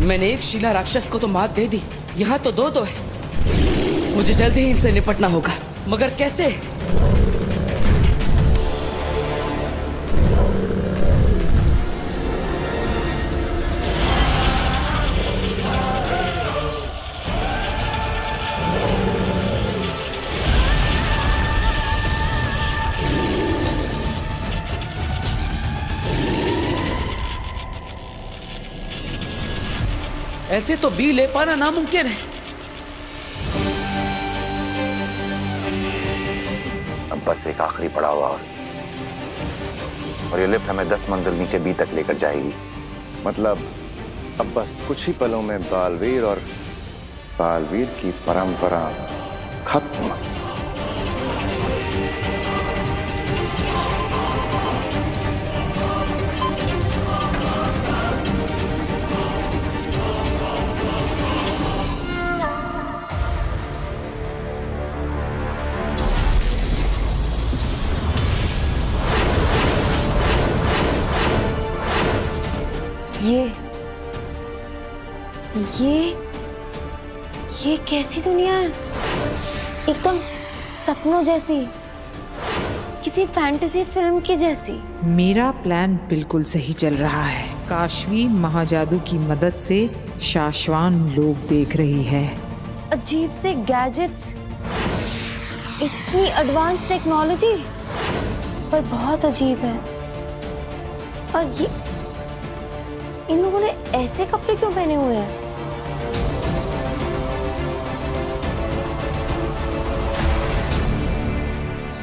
मैंने एक शीला राक्षस को तो मात दे दी, यहाँ तो दो है। मुझे जल्दी ही इनसे निपटना होगा, मगर कैसे? ऐसे तो बी ले पाना नामुमकिन है। अब बस एक आखिरी पड़ाव और ये लिफ्ट हमें 10 मंजिल नीचे बी तक लेकर जाएगी। मतलब अब बस कुछ ही पलों में बालवीर और बालवीर की परंपरा खत्म। ये कैसी दुनिया है? एकदम सपनों जैसी, किसी फैंटेसी फिल्म की जैसी। मेरा प्लान बिल्कुल सही चल रहा है। काशवी महाजादू की मदद से शाश्वान लोग देख रही है। अजीब से गैजेट्स, इतनी एडवांस टेक्नोलॉजी, पर बहुत अजीब है। और ये इन लोगों ने ऐसे कपड़े क्यों पहने हुए हैं?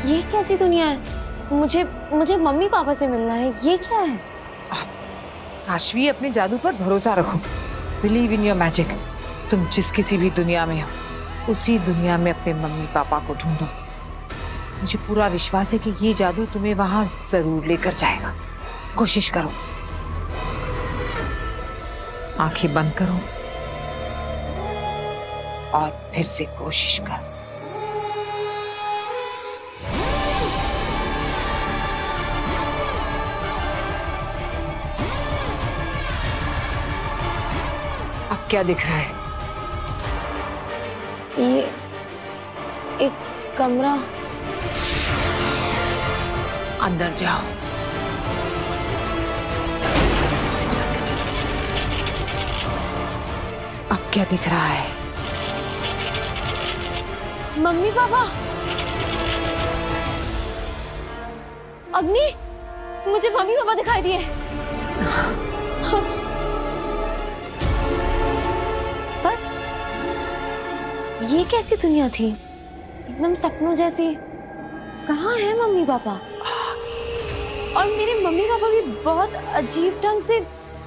ये कैसी दुनिया है? मुझे मम्मी पापा से मिलना है। ये क्या है? काशवी, अपने जादू पर भरोसा रखो। Believe in your magic. तुम जिस किसी भी दुनिया में हो, उसी दुनिया में अपने मम्मी पापा को ढूंढो। मुझे पूरा विश्वास है कि ये जादू तुम्हें वहां जरूर लेकर जाएगा। कोशिश करो। आंखें बंद करो और फिर से कोशिश करो। अब क्या दिख रहा है? ये एक कमरा। अंदर जाओ। अब क्या दिख रहा है? Mummy papa. अग्नि, मुझे मम्मी पापा दिखाई दिए। पर ये कैसी दुनिया थी? एकदम सपनों जैसी। कहाँ है मम्मी पापा? और मेरे मम्मी पापा भी बहुत अजीब ढंग से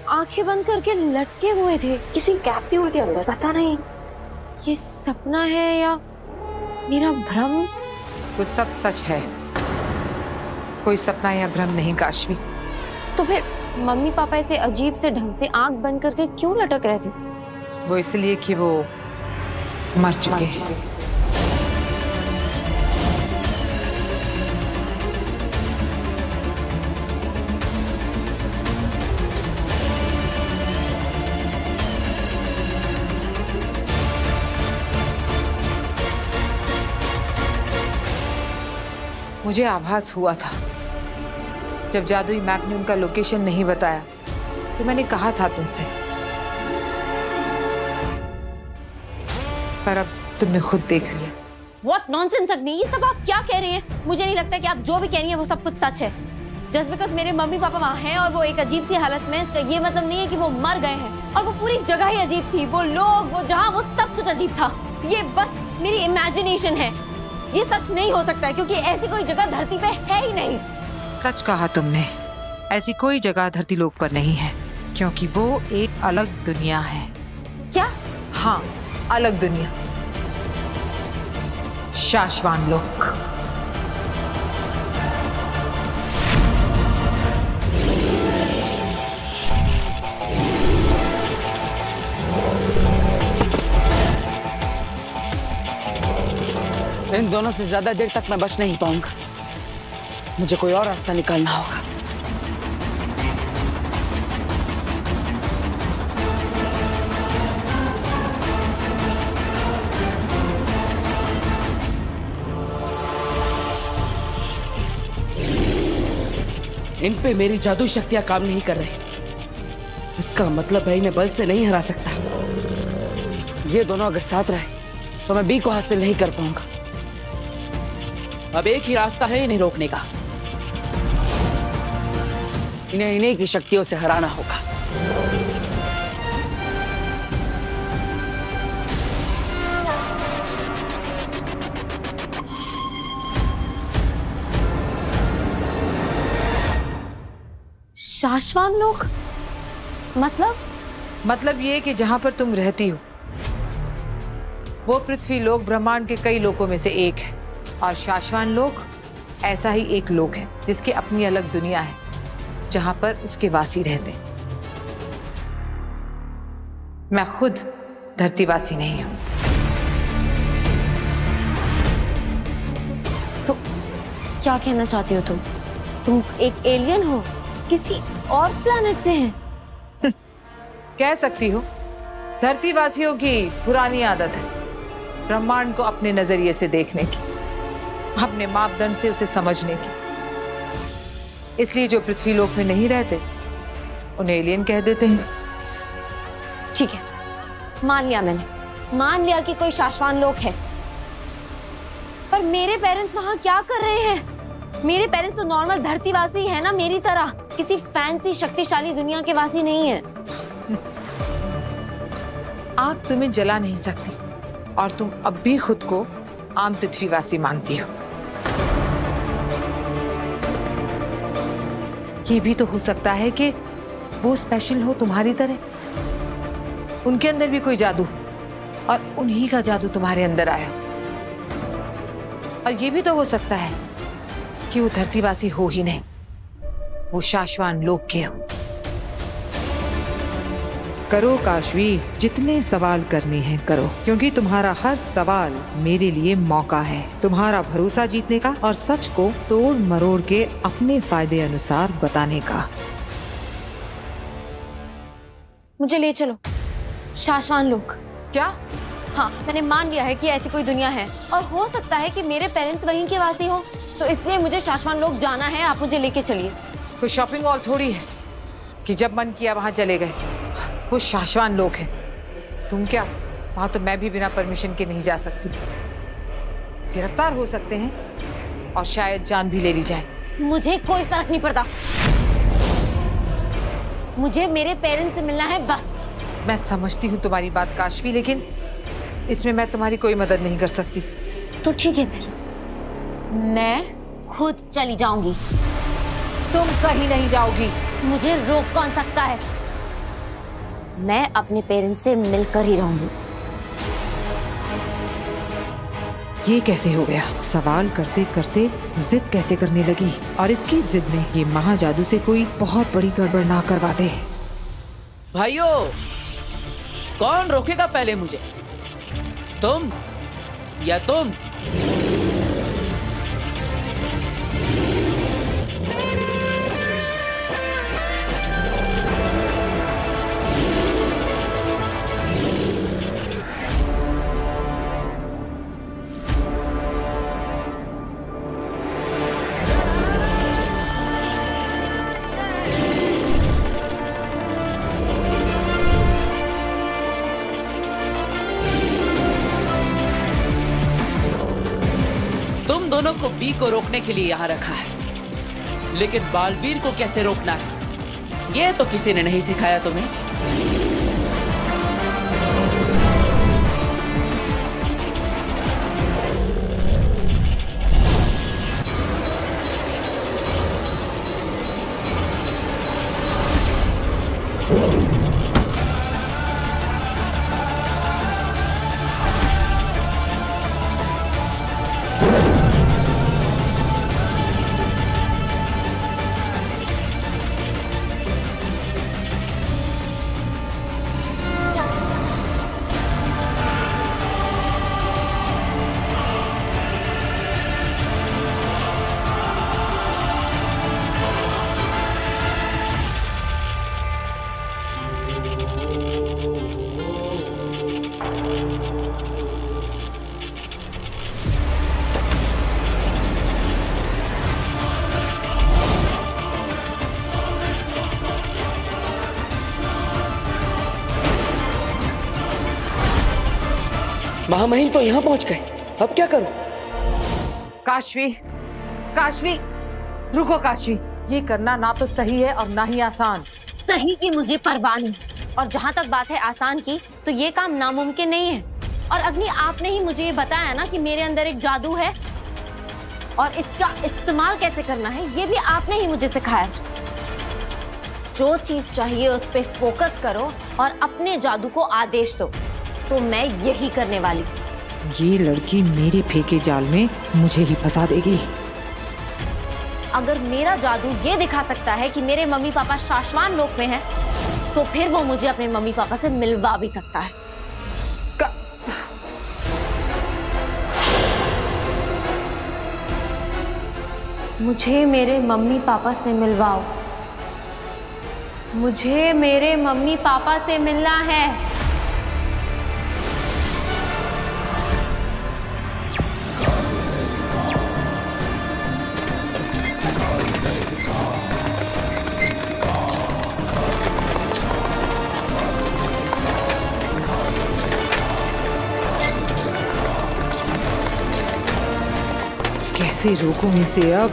आंखें बंद करके लटके हुए थे किसी कैप्सूल के अंदर। पता नहीं ये सपना है या मेरा भ्रम। तो सब सच है, कोई सपना या भ्रम नहीं काशवी। तो फिर मम्मी पापा ऐसे अजीब से ढंग से आंख बंद करके क्यों लटक रहे थे? वो इसलिए कि वो मर चुके हैं। मुझे आभास हुआ था जब जादुई मैप ने उनका लोकेशन नहीं बताया, तो मैंने कहा था तुमसे, पर अब तुमने खुद देख लिया। What nonsense अग्नि, ये सब आप क्या कह रही हैं? मुझे नहीं लगता कि आप जो भी कह रही हैं वो सब कुछ सच है। Just because मेरे मम्मी पापा वहाँ हैं और वो एक अजीब सी हालत में, इसका ये मतलब नहीं है कि वो मर गए हैं। और वो पूरी जगह ही अजीब थी, वो लोग, वो जहाँ, वो सब कुछ अजीब था। ये बस मेरी इमेजिनेशन है, ये सच नहीं हो सकता है, क्योंकि ऐसी कोई जगह धरती पे है ही नहीं। सच कहा तुमने, ऐसी कोई जगह धरती लोक पर नहीं है, क्योंकि वो एक अलग दुनिया है। क्या? हाँ, अलग दुनिया, शाश्वान लोक। इन दोनों से ज्यादा देर तक मैं बच नहीं पाऊंगा। मुझे कोई और रास्ता निकालना होगा। इन पे मेरी जादू शक्तियां काम नहीं कर रही। इसका मतलब है इन्हें बल से नहीं हरा सकता। ये दोनों अगर साथ रहे तो मैं बी को हासिल नहीं कर पाऊंगा। अब एक ही रास्ता है इन्हें रोकने का। इन्हें इन्हीं की शक्तियों से हराना होगा। शाश्वान लोग? मतलब ये कि जहां पर तुम रहती हो वो पृथ्वी लोक ब्रह्मांड के कई लोकों में से एक है, और शाश्वान लोक ऐसा ही एक लोक है जिसकी अपनी अलग दुनिया है जहां पर उसके वासी रहते हैं। मैं खुद धरतीवासी नहीं हूं। तो क्या कहना चाहती हो तुम एक एलियन हो, किसी और प्लैनेट से हैं? कह सकती हो। धरतीवासियों की पुरानी आदत है ब्रह्मांड को अपने नजरिए से देखने की, अपने मापदंड से उसे समझने की। इसलिए जो पृथ्वी लोक में नहीं रहते उन्हें एलियन कह देते हैं। ठीक है, मान लिया मैंने, मान लिया कि कोई शाश्वान लोक है। पर मेरे पेरेंट्स वहां क्या कर रहे हैं? मेरे पेरेंट्स तो नॉर्मल धरतीवासी है ना, मेरी तरह, किसी फैंसी शक्तिशाली दुनिया के वासी नहीं है। आग तुम्हें जला नहीं सकती और तुम अब भी खुद को आम पृथ्वीवासी मानती हो। ये भी तो हो सकता है कि वो स्पेशल हो तुम्हारी तरह, उनके अंदर भी कोई जादू और उन्हीं का जादू तुम्हारे अंदर आया। और ये भी तो हो सकता है कि वो धरतीवासी हो ही नहीं, वो शाश्वान लोक के हो। करो काशवी, जितने सवाल करने हैं करो, क्योंकि तुम्हारा हर सवाल मेरे लिए मौका है तुम्हारा भरोसा जीतने का और सच को तोड़ मरोड़ के अपने फायदे अनुसार बताने का। मुझे ले चलो शाश्वान लोक। क्या? हाँ, मैंने मान लिया है कि ऐसी कोई दुनिया है और हो सकता है कि मेरे पेरेंट्स वहीं के वासी हो, तो इसलिए मुझे शाश्वान लोक जाना है। आप मुझे लेके चलिए। कोई शॉपिंग मॉल थोड़ी है कि जब मन किया वहां चले गए। वो शाश्वान लोक है। तुम क्या, वहां तो मैं भी बिना परमिशन के नहीं जा सकती। गिरफ्तार हो सकते हैं और शायद जान भी ले ली जाए। मुझे कोई फर्क नहीं पड़ता, मुझे मेरे पेरेंट्स से मिलना है बस। मैं समझती हूँ तुम्हारी बात काशवी, लेकिन इसमें मैं तुम्हारी कोई मदद नहीं कर सकती। तो ठीक है, फिर मैं खुद चली जाऊंगी। तुम कहीं नहीं जाओगी। मुझे रोक कौन सकता है? मैं अपने पेरेंट्स से मिलकर ही रहूंगी। ये कैसे हो गया? सवाल करते करते जिद कैसे करने लगी, और इसकी जिद में ये महाजादू से कोई बहुत बड़ी गड़बड़ ना करवा दे। भाइयों, कौन रोकेगा पहले मुझे? तुम या तुम? तुम दोनों को बी को रोकने के लिए यहां रखा है, लेकिन बालवीर को कैसे रोकना है ये तो किसी ने नहीं सिखाया तुम्हें। महामहिम तो यहाँ पहुंच गए, अब क्या करूं? काशवी, काशवी, रुको काशवी, ये करना ना तो सही है और ना ही आसान। सही की मुझे परवाह नहीं, और जहाँ तक बात है आसान की, तो ये काम नामुमकिन नहीं है। और अग्नि, आपने ही मुझे ये बताया ना कि मेरे अंदर एक जादू है और इसका इस्तेमाल कैसे करना है ये भी आपने ही मुझे सिखाया था। जो चीज चाहिए उस पे फोकस करो और अपने जादू को आदेश दो, तो मैं यही करने वाली। ये लड़की मेरे फेंके जाल में मुझे ही फंसा देगी। अगर मेरा जादू ये दिखा सकता है कि मेरे मम्मी पापा शाश्वान लोक में हैं, तो फिर वो मुझे अपने मम्मी पापा से मिलवा भी सकता है। मुझे मेरे मम्मी पापा से मिलवाओ, मुझे मेरे मम्मी पापा से मिलना है। कैसे रोकूं इसे अब?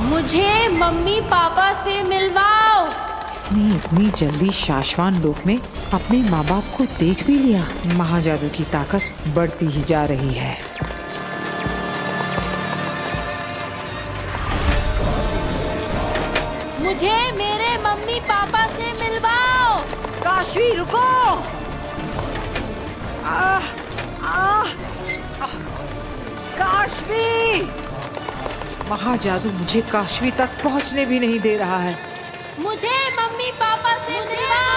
मुझे मम्मी पापा से मिलवाओ। इसने इतनी जल्दी शाश्वान लोक में अपने माँ बाप को देख भी लिया। महाजादू की ताकत बढ़ती ही जा रही है। मुझे मेरे मम्मी पापा से मिलवाओ। काशवी रुको! काशवी! महाजादू मुझे काशवी तक पहुंचने भी नहीं दे रहा है। मुझे मम्मी पापा से मिलवाओ।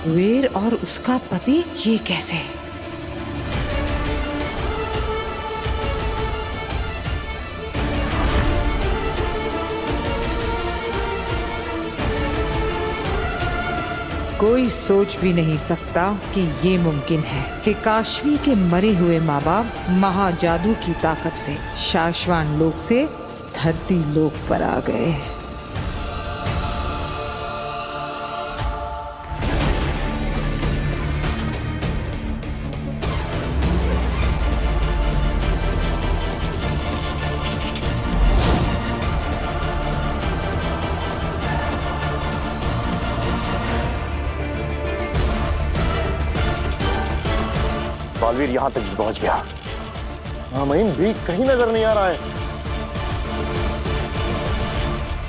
कुबेर और उसका पति, ये कैसे? कोई सोच भी नहीं सकता कि ये मुमकिन है कि काशवी के मरे हुए माँ बाप महाजादू की ताकत से शाश्वान लोक से धरती लोक पर आ गए। बालवीर यहाँ तक पहुंच गया। महामहिम भी कहीं नजर नहीं आ रहा है।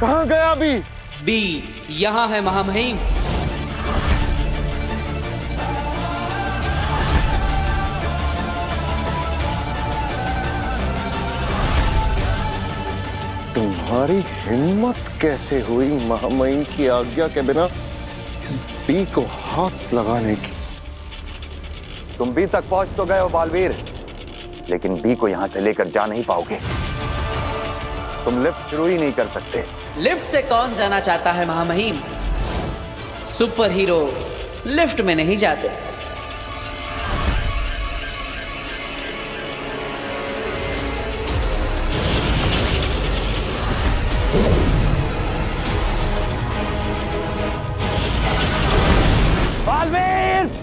कहाँ गया अभी? बी यहाँ है महामहिम। तुम्हारी हिम्मत कैसे हुई महामहिम की आज्ञा के बिना इस बी को हाथ लगाने की? तुम बी तक पहुंच तो गए हो बालवीर, लेकिन बी को यहां से लेकर जा नहीं पाओगे। तुम लिफ्ट शुरू ही नहीं कर सकते। लिफ्ट से कौन जाना चाहता है महामहिम? सुपर हीरो लिफ्ट में नहीं जाते। बालवीर!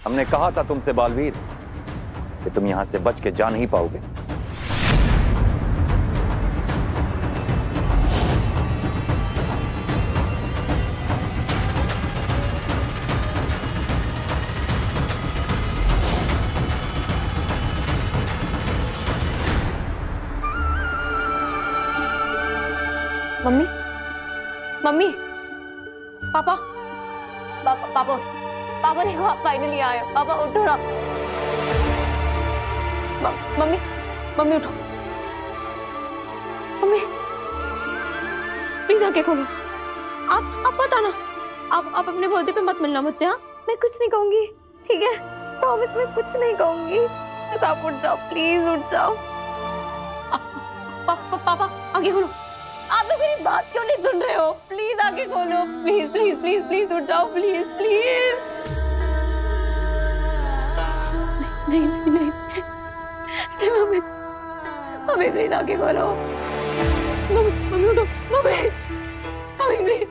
हमने कहा था तुमसे बालवीर कि तुम यहां से बच के जा नहीं पाओगे। मम्मी, मम्मी, पापा, पापा उठो। पापा देखो, आप फाइनली आए हो। पापा उठो ना। मम्मी, मम्मी उठो। मम्मी प्लीज आंखें खोलो। आप पता ना, आप अपने बर्थडे पे मत मिलना मुझसे। हाँ, मैं कुछ नहीं कहूंगी, ठीक है? प्रॉमिस, मैं कुछ नहीं कहूंगी। बस आप उठ जाओ, प्लीज उठ जाओ। पापा आंखें खोलो। आप लोग मेरी बात क्यों नहीं सुन रहे हो? प्लीज आंखें खोलो, प्लीज प्लीज प्लीज प्लीज उठ जाओ, प्लीज प्लीज। नहीं नहीं नहीं, मम्मी, मम्मी प्लीज आंखें खोलो। मम्मी उठो, मम्मी, मम्मी प्लीज।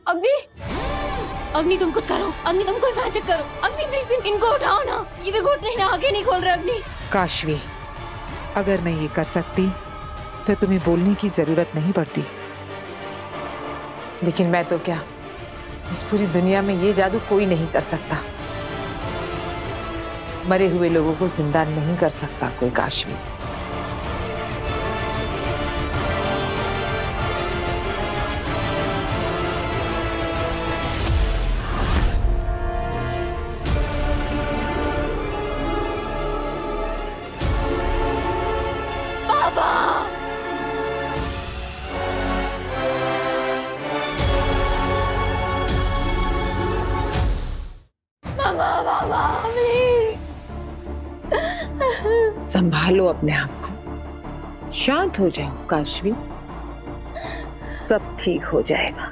अग्नि, अग्नि तुम कुछ करो। अग्नि तुम कोई मैजिक करो। अग्नि प्लीज इनको उठाओ ना। ये देखो उठ नहीं, आंखें नहीं खोल रहे। अग्नि। काशवी, अगर मैं ये कर सकती तो तुम्हें बोलने की जरूरत नहीं पड़ती, लेकिन मैं तो क्या, इस पूरी दुनिया में ये जादू कोई नहीं कर सकता। मरे हुए लोगों को जिंदा नहीं कर सकता कोई काशवी। संभालो अपने आप को, शांत हो जाओ काशवी, सब ठीक हो जाएगा।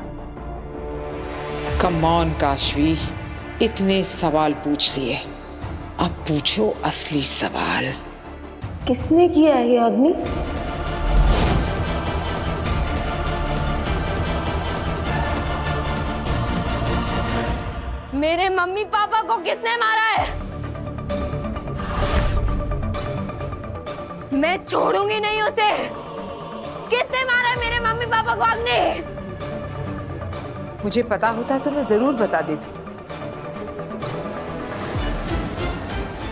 कम ऑन काशवी, इतने सवाल पूछ लिए, अब पूछो असली सवाल। किसने किया है ये अग्नि? मेरे मम्मी पापा को किसने मारा है? मैं छोड़ूंगी नहीं उसे। किसने मारा है मेरे मम्मी पापा को? अग्नि। मुझे पता होता तो मैं जरूर बता देती,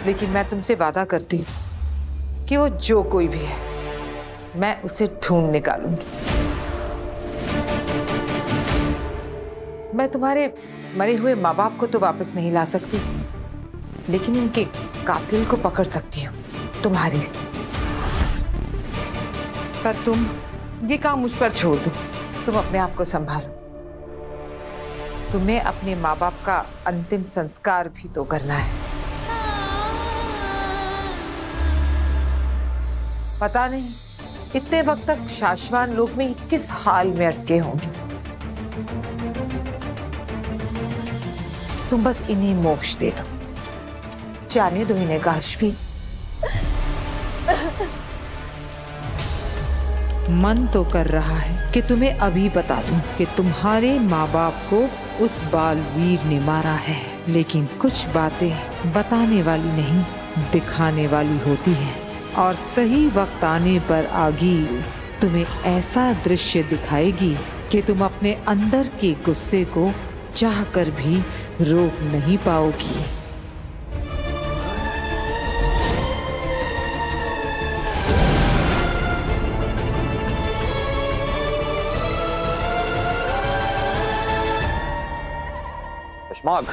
लेकिन मैं तुमसे वादा करती हूँ कि वो जो कोई भी है, मैं उसे ढूंढ निकालूंगी। मैं तुम्हारे मरे हुए माँ बाप को तो वापस नहीं ला सकती, लेकिन उनके कातिल को पकड़ सकती हूँ तुम्हारे लिए। पर तुम ये काम मुझ पर छोड़ दो, तुम अपने आप को संभालो। तुम्हें अपने माँ बाप का अंतिम संस्कार भी तो करना है। पता नहीं इतने वक्त तक शाश्वान लोक में किस हाल में अटके होंगे। तुम बस इन्हें मोक्ष दे दो, जाने दो इन्हें काशवी। मन तो कर रहा है कि तुम्हें अभी बता दूं कि तुम्हारे माँ बाप को उस बालवीर ने मारा है, लेकिन कुछ बातें बताने वाली नहीं, दिखाने वाली होती हैं, और सही वक्त आने पर आगी तुम्हें ऐसा दृश्य दिखाएगी कि तुम अपने अंदर के गुस्से को चाहकर भी रोक नहीं पाओगी। अश्माग,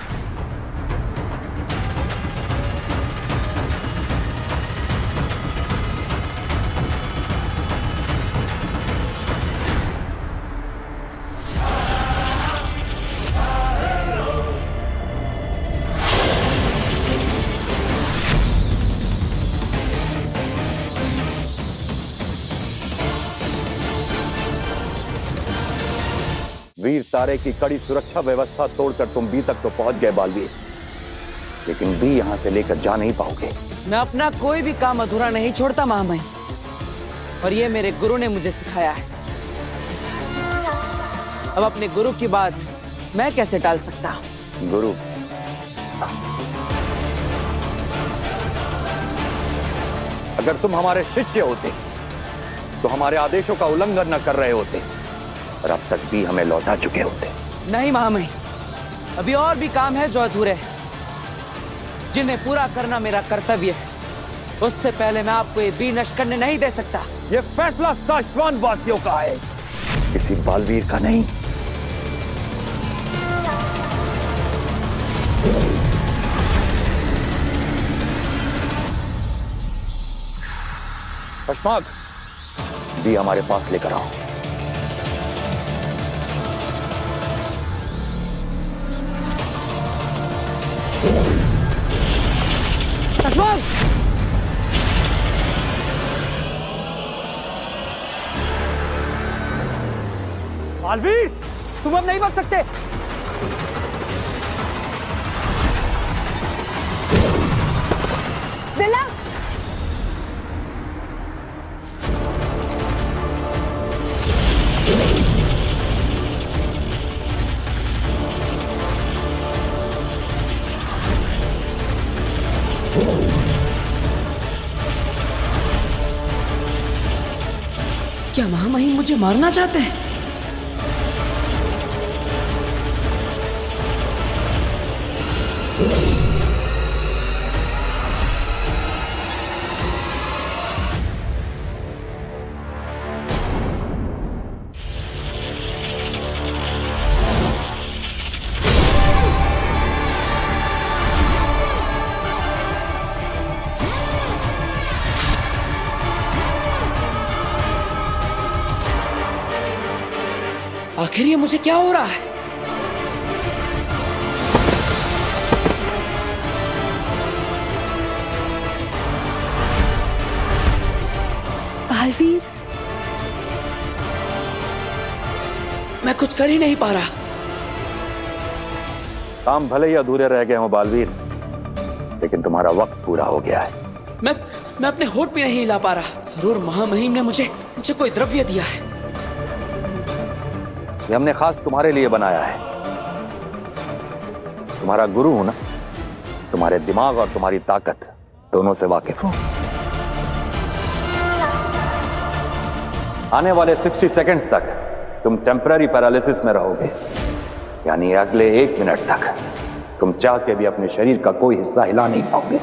वीर तारे की कड़ी सुरक्षा व्यवस्था तोड़कर तुम बी तक तो पहुंच गए बालवीर, लेकिन बी यहां से लेकर जा नहीं पाओगे। मैं अपना कोई भी काम अधूरा नहीं छोड़ता महामहिम, और ये मेरे गुरु ने मुझे सिखाया है। अब अपने गुरु की बात मैं कैसे टाल सकता हूं? गुरु, अगर तुम हमारे शिष्य होते तो हमारे आदेशों का उल्लंघन न कर रहे होते, और अब तक भी हमें लौटा चुके होते। नहीं महामहिम, अभी और भी काम है जो अधूरे हैं, जिन्हें पूरा करना मेरा कर्तव्य है। उससे पहले मैं आपको ये बी नष्ट करने नहीं दे सकता। ये फैसला शाश्वान वासियों का है। किसी बालवीर का नहीं। अशफाक, बी हमारे पास लेकर आओ। अशफाक! बालवीर, तुम अब नहीं बच सकते। बिल्ला! क्या महामहिम मुझे मारना चाहते हैं? आखिर ये मुझे क्या हो रहा है? बालवीर, मैं कुछ कर ही नहीं पा रहा। काम भले ही अधूरे रह गए हों बालवीर, लेकिन तुम्हारा वक्त पूरा हो गया है। मैं अपने होठ भी नहीं हिला पा रहा। जरूर महामहिम ने मुझे कोई द्रव्य दिया है। ये हमने खास तुम्हारे लिए बनाया है। तुम्हारा गुरु हूं ना, तुम्हारे दिमाग और तुम्हारी ताकत दोनों से वाकिफ हूं। आने वाले 60 सेकंड्स तक तुम टेम्पररी पैरालिसिस में रहोगे, यानी अगले 1 मिनट तक तुम चाह के भी अपने शरीर का कोई हिस्सा हिला नहीं पाओगे।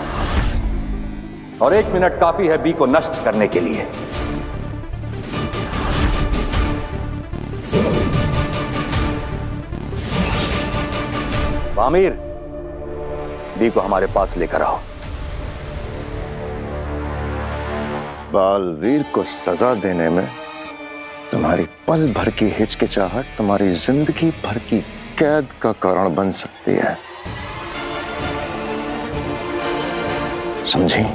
और 1 मिनट काफी है बी को नष्ट करने के लिए। आमिर, बी को हमारे पास लेकर आओ। बालवीर को सजा देने में तुम्हारी पल भर की हिचकिचाहट तुम्हारी जिंदगी भर की कैद का कारण बन सकती है, समझी?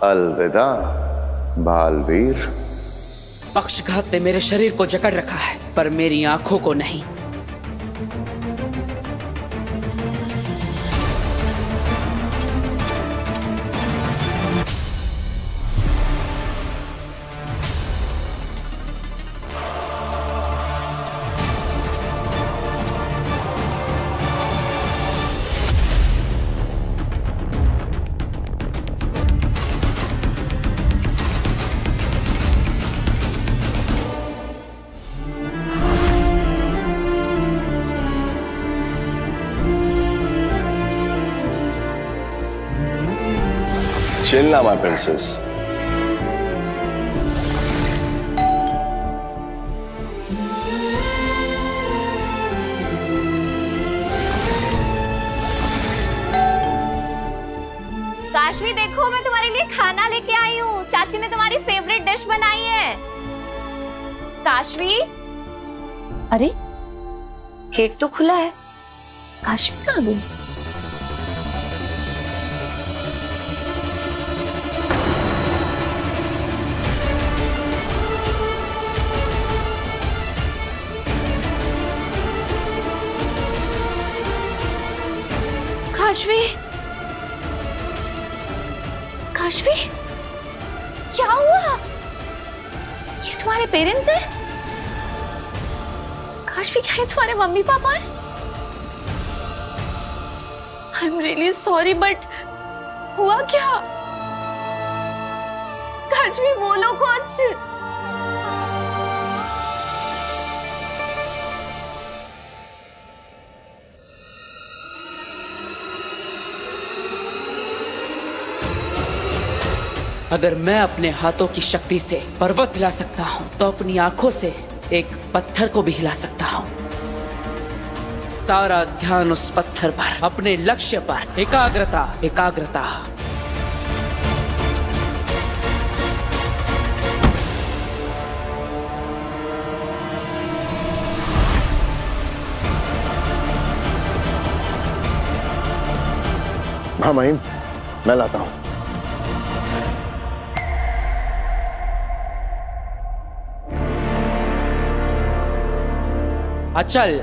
अलविदा बालवीर। पक्षघात ने मेरे शरीर को जकड़ रखा है, पर मेरी आंखों को नहीं। Chill now, my princess. Kashvi, देखो मैं तुम्हारे लिए खाना लेके आई हूँ। चाची ने तुम्हारी फेवरेट डिश बनाई है। काशवी, अरे गेट तो खुला है, काश्वी आ गई। काश्वी, काश्वी, क्या हुआ? ये तुम्हारे पेरेंट्स हैं? काश्वी, क्या ये तुम्हारे मम्मी पापा हैं? I am really sorry, but हुआ क्या? काश्वी, बोलो कुछ। अगर मैं अपने हाथों की शक्ति से पर्वत हिला सकता हूं, तो अपनी आंखों से एक पत्थर को भी हिला सकता हूं। सारा ध्यान उस पत्थर पर, अपने लक्ष्य पर, एकाग्रता, एकाग्रता। हाँ महिम, मैं लाता हूं। अचल,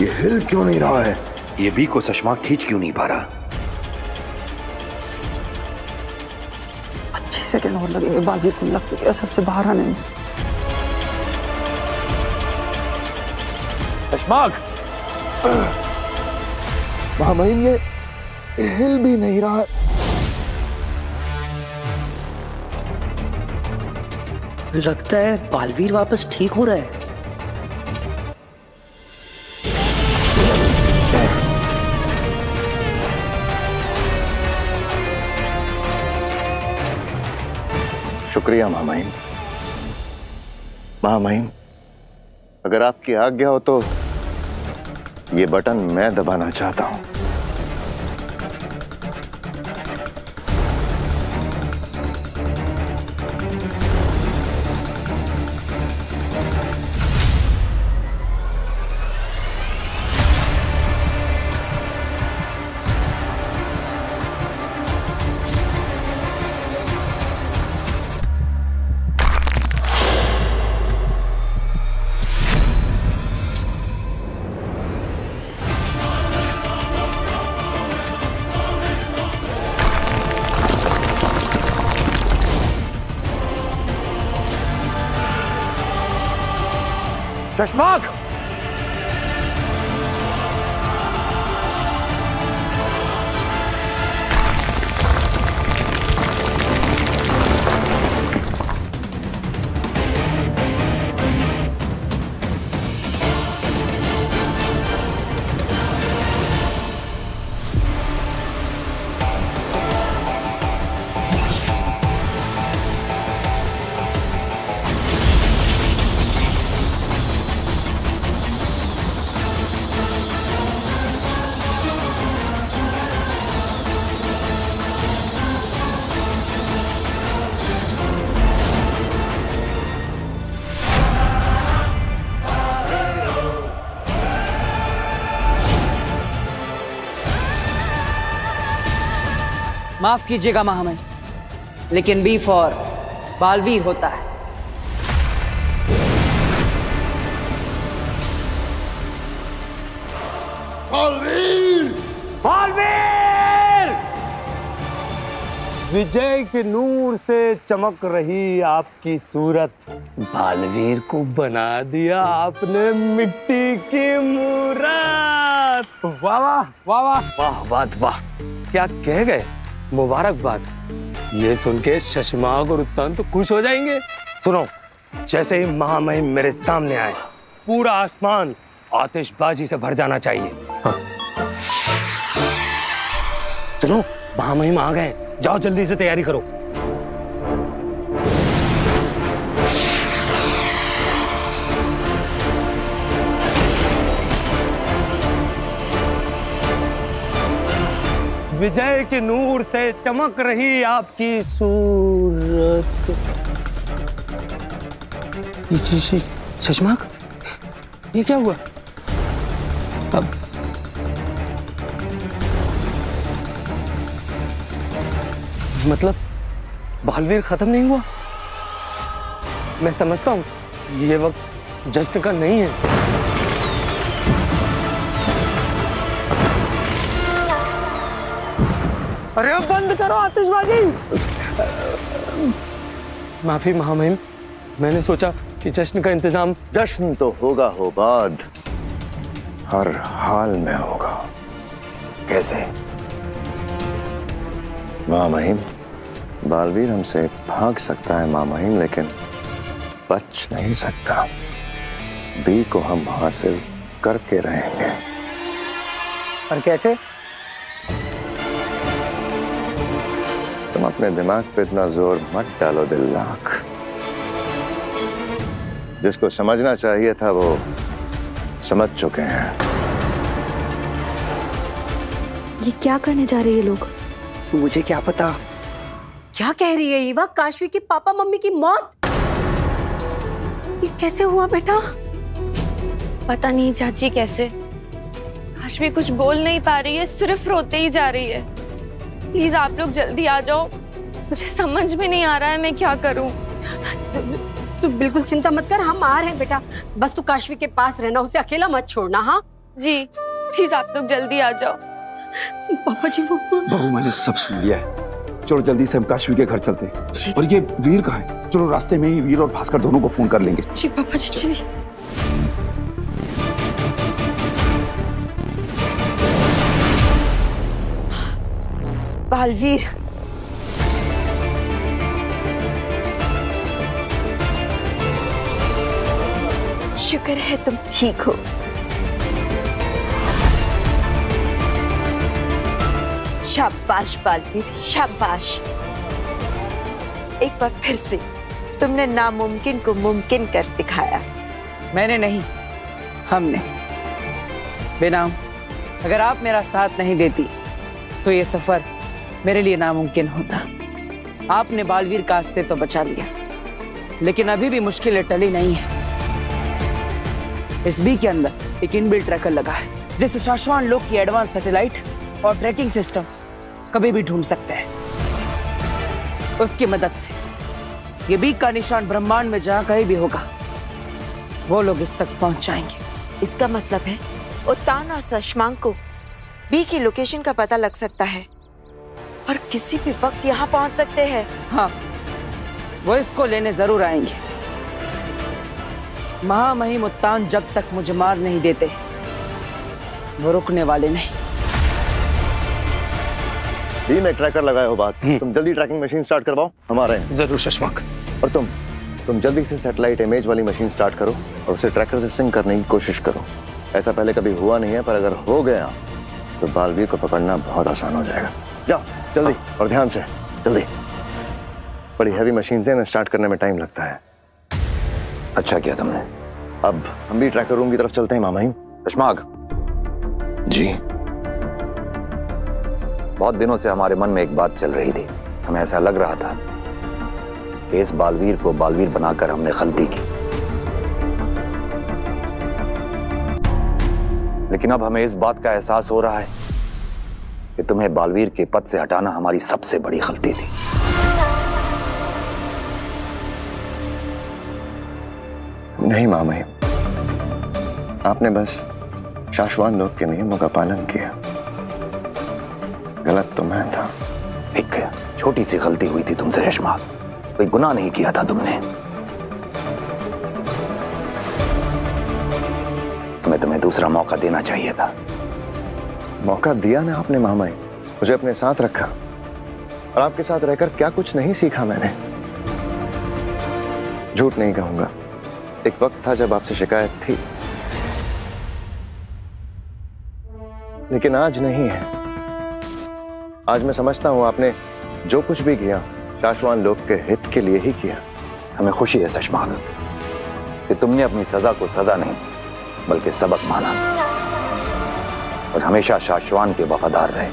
ये हिल क्यों नहीं रहा है? ये बी को चश्मा खींच क्यों नहीं पा रहा? 25 सेकंड और लगेंगे बालवीर को लग के असर से बाहर आने में। चश्माक, महामहिम ये हिल भी नहीं रहा है। लगता है बालवीर वापस ठीक हो रहा है। शुक्रिया महामहिम। महामहिम, अगर आपकी आज्ञा हो तो ये बटन मैं दबाना चाहता हूं। चश्माक, माफ कीजिएगा महामहिम, लेकिन बी फॉर बालवीर होता है। बालवीर! बालवीर! विजय के नूर से चमक रही आपकी सूरत, बालवीर को बना दिया आपने मिट्टी की मूरत। वाह वाह वाह वाह वाह वाह वाह, क्या कह गए, मुबारकबाद। ये सुन के शशमाक और उत्तान तो खुश हो जाएंगे। सुनो, जैसे ही महामहिम मेरे सामने आए, पूरा आसमान आतिशबाजी से भर जाना चाहिए। हाँ। सुनो, महामहिम आ गए, जाओ जल्दी से तैयारी करो। विजय के नूर से चमक रही आपकी सूरत। ये शशमाक, ये क्या हुआ? अब मतलब बालवीर खत्म नहीं हुआ? मैं समझता हूँ ये वक्त जश्न का नहीं है। अरे अब बंद करो आतिशबाजी। माफी महामहिम, मैंने सोचा कि जश्न का इंतजाम। जश्न तो होगा हो बाद, हर हाल में होगा। कैसे? महामहिम, बालवीर हमसे भाग सकता है महामहिम, लेकिन बच नहीं सकता। बी को हम हासिल करके रहेंगे। और कैसे? तुम अपने दिमाग पे इतना जोर मत डालो दिल्लाख। जिसको समझना चाहिए था वो समझ चुके हैं। ये क्या करने जा रहे हैं ये लोग? मुझे क्या पता। क्या कह रही है ईवा? काशवी की पापा मम्मी की मौत? ये कैसे हुआ बेटा? पता नहीं चाची कैसे। काशवी कुछ बोल नहीं पा रही है, सिर्फ रोते ही जा रही है। प्लीज आप लोग जल्दी आ जाओ, मुझे समझ में नहीं आ रहा है मैं क्या करूं। तू बिल्कुल चिंता मत कर, हम आ रहे हैं बेटा। बस तू काशवी के पास रहना, उसे अकेला मत छोड़ना। हाँ जी प्लीज आप लोग जल्दी आ जाओ। पापा जी वो बहू, मैंने सब सुन लिया है। चलो जल्दी से हम काशवी के घर चलते हैं। और ये वीर कहाँ है? चलो रास्ते में ही वीर और भास्कर दोनों को फोन कर लेंगे। जी पापा जी चलिए। बालवीर, शुक्र है तुम ठीक हो। शाबाश बालवीर, शाबाश। एक बार फिर से तुमने नामुमकिन को मुमकिन कर दिखाया। मैंने नहीं, हमने। बेनाम, अगर आप मेरा साथ नहीं देती तो ये सफर मेरे लिए नामुमकिन होता। आपने बालवीर का अस्तित्व तो बचा लिया, लेकिन अभी भी मुश्किलें टली नहीं है। इस बी के अंदर एक इनबिल्ट ट्रैकर लगा है, जिसे शाश्वान लोक की एडवांस सैटेलाइट और ट्रैकिंग सिस्टम कभी भी ढूंढ सकते हैं। उसकी मदद से ये बी का निशान ब्रह्मांड में जहां कहीं भी होगा, वो लोग इस तक पहुंच जाएंगे। इसका मतलब है उत्तान और शशांक को बी की लोकेशन का पता लग सकता है और किसी भी वक्त यहाँ पहुंच सकते हैं। हाँ, वो इसको लेने जरूर आएंगे। महामहिम उत्तान जब तक मुझे मार नहीं देते, वो रुकने वाले नहीं। बी में ट्रैकर लगाए हो बात। तुम जल्दी ट्रैकिंग मशीन स्टार्ट करवाओ, हम आ रहे हैं। जरूर शशांक। और तुम जल्दी से सैटेलाइट इमेज वाली मशीन स्टार्ट करो और उसे ट्रैकर से सिंक करने की कोशिश करो। ऐसा पहले कभी हुआ नहीं है, पर अगर हो गया तो बालवीर को पकड़ना बहुत आसान हो जाएगा। जाओ जल्दी और ध्यान से, जल्दी। बड़ी हैवी मशीन से स्टार्ट करने में टाइम लगता है। अच्छा किया तुमने। अब हम भी ट्रैकर रूम की तरफ चलते हैं मामाहिम। शशांक जी। बहुत दिनों से हमारे मन में एक बात चल रही थी। हमें ऐसा लग रहा था कि इस बालवीर को बालवीर बनाकर हमने गलती की, लेकिन अब हमें इस बात का एहसास हो रहा है कि तुम्हें बालवीर के पद से हटाना हमारी सबसे बड़ी गलती थी। नहीं मामाहिम, आपने बस शाश्वान लोक के नियमों का पालन किया। गलत तो मैं था। एक छोटी सी गलती हुई थी तुमसे शशांक, कोई गुनाह नहीं किया था तुमने। तुम्हें दूसरा मौका देना चाहिए था। मौका दिया ना आपने मामाई, मुझे अपने साथ रखा और आपके साथ रहकर क्या कुछ नहीं सीखा मैंने। झूठ नहीं कहूंगा, एक वक्त था जब आपसे शिकायत थी, लेकिन आज नहीं है। आज मैं समझता हूं आपने जो कुछ भी किया शाश्वान लोक के हित के लिए ही किया। हमें खुशी है शशांक कि तुमने अपनी सजा को सजा नहीं बल्कि सबक माना और हमेशा शाश्वान के वफादार रहे।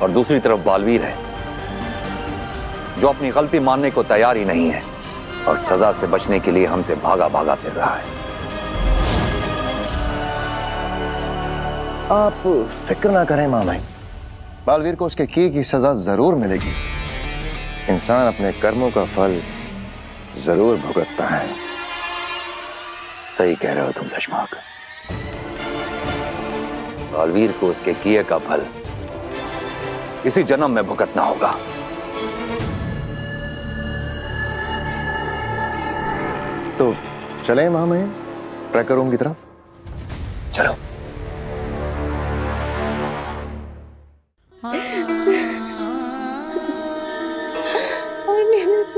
और दूसरी तरफ बालवीर है जो अपनी गलती मानने को तैयार ही नहीं है और सजा से बचने के लिए हमसे भागा भागा फिर रहा है। आप फिक्र ना करें मामाई, बालवीर को उसके किए की सजा जरूर मिलेगी। इंसान अपने कर्मों का फल जरूर भुगतता है। सही कह रहे हो तुम शशांक। बालवीर को उसके किए का फल इसी जन्म में भुगतना होगा। तो चले मामाई ट्रैकर रूम की तरफ। चलो।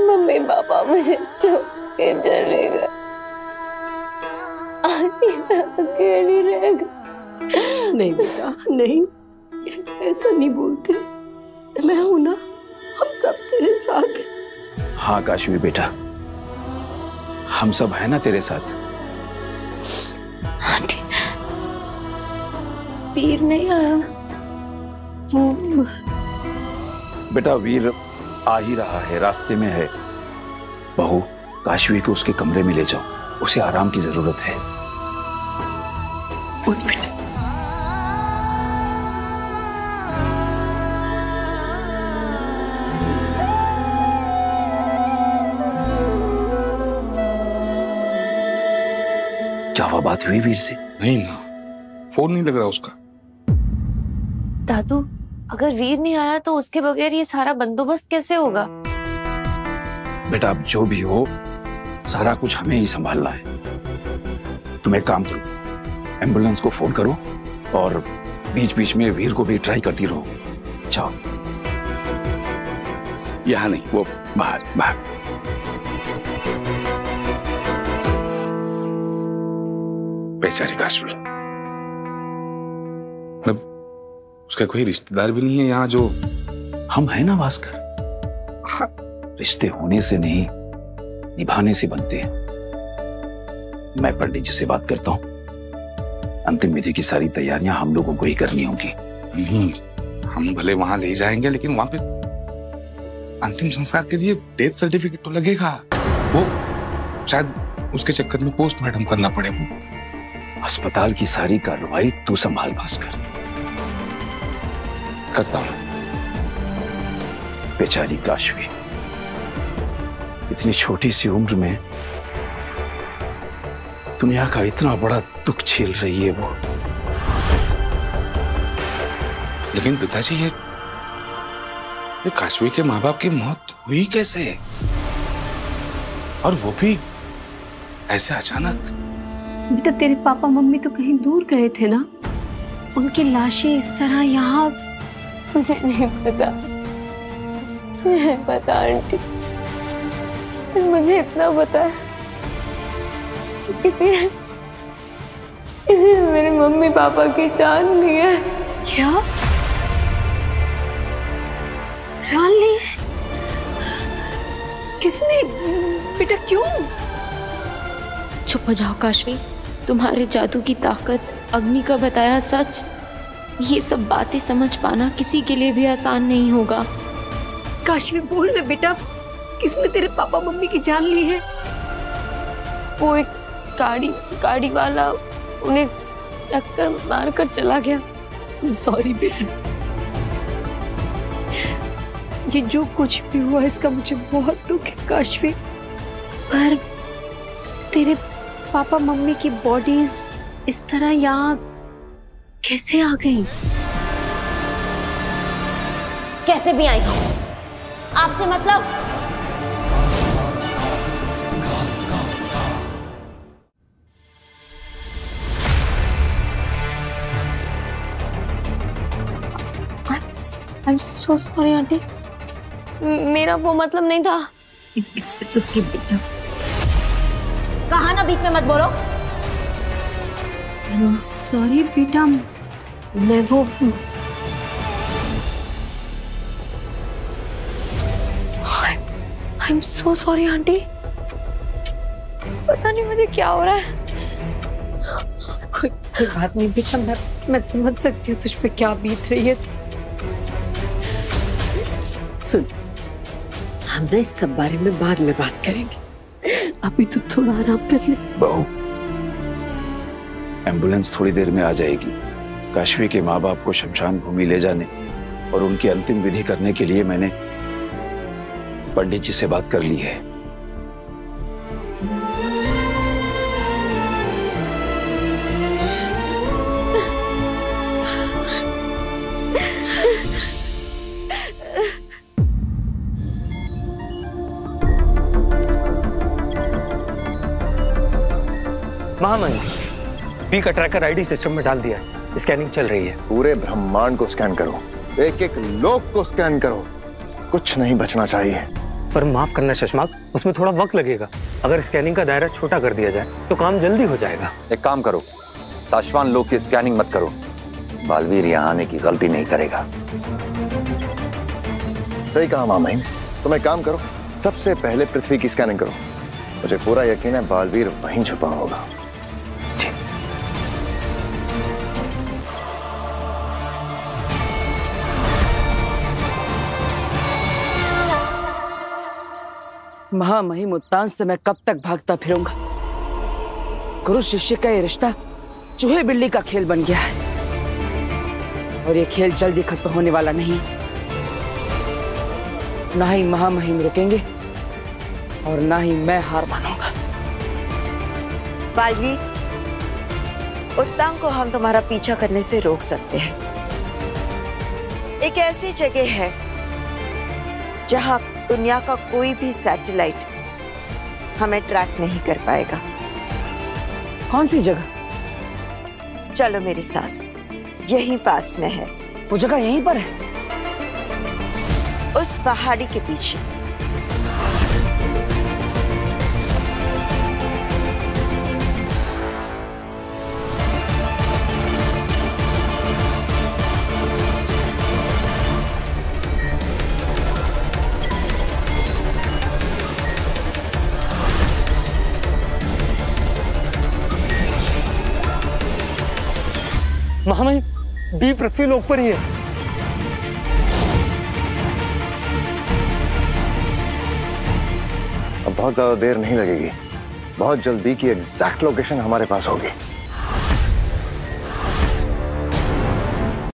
मम्मी पापा मुझे छोड़ के चले गए। अकेली रह गई। नहीं बेटा नहीं, ऐसा नहीं बोलते। मैं हूं ना, हम सब तेरे साथ हैं। हाँ काशवी बेटा, हम सब है ना तेरे साथ। आंटी, वीर नहीं आया? वो बेटा वीर आ ही रहा है, रास्ते में है। बहू, काशवी को उसके कमरे में ले जाओ, उसे आराम की जरूरत है। उठ बेटा। क्या हुआ, बात हुई वीर से? नहीं ना, फोन नहीं लग रहा उसका। दादू, अगर वीर नहीं आया तो उसके बगैर ये सारा बंदोबस्त कैसे होगा? बेटा अब जो भी हो, सारा कुछ हमें ही संभालना है। तुम एक काम करो, एम्बुलेंस को फोन करो और बीच बीच में वीर को भी ट्राई करती रहो। जाओ। यहाँ नहीं, वो बाहर बाहर। बेचारी काशवी, मतलब उसका कोई रिश्तेदार भी नहीं है यहाँ जो। हम है ना भास्कर। रिश्ते होने से नहीं, निभाने से बनते हैं। मैं पंडित जी से बात करता हूँ, अंतिम विधि की सारी तैयारियां हम लोगों को ही करनी होंगी। नहीं, हम भले वहां ले जाएंगे लेकिन वहां पे अंतिम संस्कार के लिए डेथ सर्टिफिकेट तो लगेगा। वो शायद उसके चक्कर में पोस्टमार्टम करना पड़े। वो अस्पताल की सारी कार्रवाई तू संभाल भास्कर। करता हूं। बेचारी काशवी, इतनी छोटी सी उम्र में दुनिया का इतना बड़ा दुख झेल रही है वो। लेकिन पिताजी, ये काशवी के माँ बाप की मौत हुई कैसे, और वो भी ऐसे अचानक? बेटा तेरे पापा मम्मी तो कहीं दूर गए थे ना, उनकी लाशें इस तरह यहाँ। मुझे नहीं पता, नहीं पता आंटी। मुझे इतना पता है कि किसी ने मेरे मम्मी पापा की जान ली है। क्या जान ली है? किसने? बेटा क्यों? चुप हो जाओ काशवी, तुम्हारे जादू की ताकत, अग्नि का बताया सच, ये सब बातें समझ पाना किसी के लिए भी आसान नहीं होगा। काशवी बोल ना बेटा, किसने तेरे पापा मम्मी की जान ली है? वो एक गाड़ी वाला उन्हें टक्कर मारकर चला गया। सॉरी बेटा, ये जो कुछ भी हुआ इसका मुझे बहुत दुख है काशवी, पर तेरे पापा मम्मी की बॉडीज इस तरह यहाँ कैसे आ गई? कैसे भी आई आपसे मतलब? I'm so sorry आंटी, मेरा वो मतलब नहीं था। It's okay बेटा। कहा ना बीच में मत बोलो। सॉरी बेटा, मैं वो I'm so sorry आंटी, पता नहीं मुझे क्या हो रहा है। कोई बात नहीं बेटा, मैं समझ सकती हूँ तुझ पे क्या बीत रही है। सुन, हम ना इस सब बारे में बाद में बात करेंगे, अभी तो थोड़ा आराम कर ले। बहू, एम्बुलेंस थोड़ी देर में आ जाएगी। काशवी के माँ बाप को शमशान भूमि ले जाने और उनकी अंतिम विधि करने के लिए मैंने पंडित जी से बात कर ली है। महामहिम, बी का ट्रैकर आईडी सिस्टम में डाल दिया है, स्कैनिंग चल रही है। पूरे ब्रह्मांड को स्कैन करो, एक एक लोक को स्कैन करो, कुछ नहीं बचना चाहिए। पर माफ करना शशांक, उसमें थोड़ा वक्त लगेगा। अगर स्कैनिंग का दायरा छोटा कर दिया जाए तो काम जल्दी हो जाएगा। एक काम करो, साशवान लोक की स्कैनिंग मत करो, बालवीर यहाँ आने की गलती नहीं करेगा। सही कहा मामहिम, तुम एक काम करो, सबसे पहले पृथ्वी की स्कैनिंग करो। मुझे पूरा यकीन है बालवीर वहीं छुपा होगा। महामहिम उत्तान से मैं कब तक भागता फिरूंगा? गुरु शिष्य का ये रिश्ता चूहे बिल्ली का खेल बन गया है और ये खेल जल्दी खत्म होने वाला नहीं। ना ही महामहिम रुकेंगे और ना ही मैं हार मानूंगा। बालवीर, उत्तान को हम तुम्हारा पीछा करने से रोक सकते हैं। एक ऐसी जगह है जहां दुनिया का कोई भी सैटेलाइट हमें ट्रैक नहीं कर पाएगा। कौन सी जगह? चलो मेरे साथ, यहीं पास में है। वो जगह यहीं पर है? उस पहाड़ी के पीछे। महामहिम, बी पृथ्वी लोक पर ही है। अब बहुत ज्यादा देर नहीं लगेगी, बहुत जल्द बी की एग्जैक्ट लोकेशन हमारे पास होगी।